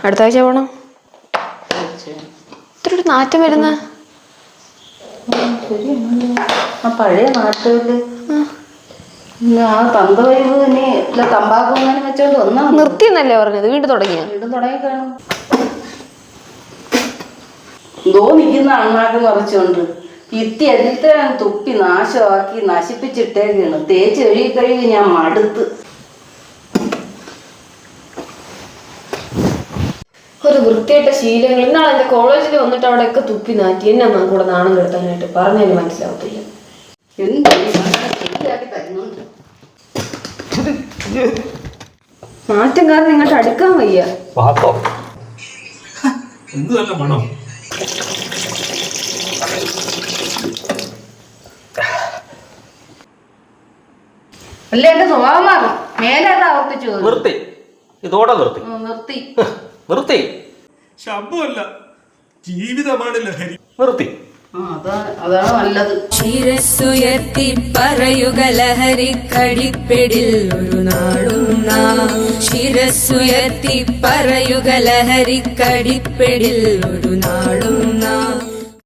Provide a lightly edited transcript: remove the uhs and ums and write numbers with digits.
അടുത്ത ആഴ്ച പോണം. ഇത്ര നാറ്റം വരുന്ന പഴയ നാട്ടുകളില് ആ തന്തവൈബ് തമ്പാക്കും വെച്ചോണ്ട് ഒന്നാ നിർത്തിയെന്നല്ലേ പറഞ്ഞത്? വീണ്ടും തുടങ്ങി കാണും. എന്തോ നിൽക്കുന്ന അണ്ണാക്ക് മറിച്ചോണ്ട് ഇത്തി എല്ലാം തുപ്പി നാശമാക്കി നശിപ്പിച്ചിട്ടേക്കാണ്. തേച്ച് കഴുകി ഞാൻ മടുത്ത്. ഒരു വൃത്തിയായിട്ട ശീലങ്ങൾ. ഇന്നാളെ എന്റെ കോളേജിൽ വന്നിട്ട് അവിടെയൊക്കെ തുപ്പി നാറ്റി എന്നെ കൂടെ നാണം കെടുത്താനായിട്ട് പറഞ്ഞതിന് മനസ്സിലാവത്തില്ല. നാറ്റം കാരണം ഇങ്ങോട്ട് അടുക്കാൻ വയ്യ. അല്ല എന്റെ സ്വഭാവം മാറും. മേലെ ആവർത്തിച്ചു നിർത്തി. ഇതോടെ നിർത്തി. നിർത്തി നിർത്തി. ശബ്ദമല്ല, ജീവിതമാണ് ലഹരി. നിർത്തി. അതാണ് നല്ലത്. ശിരസ്സുയർത്തി പറയുക ലഹരിക്കടിപ്പിടിൽ ഒരു നാടും നാം. ശിരസ്സുയർത്തി പറയുക ലഹരിക്കടിപ്പിടിൽ ഒരു നാടും നാം.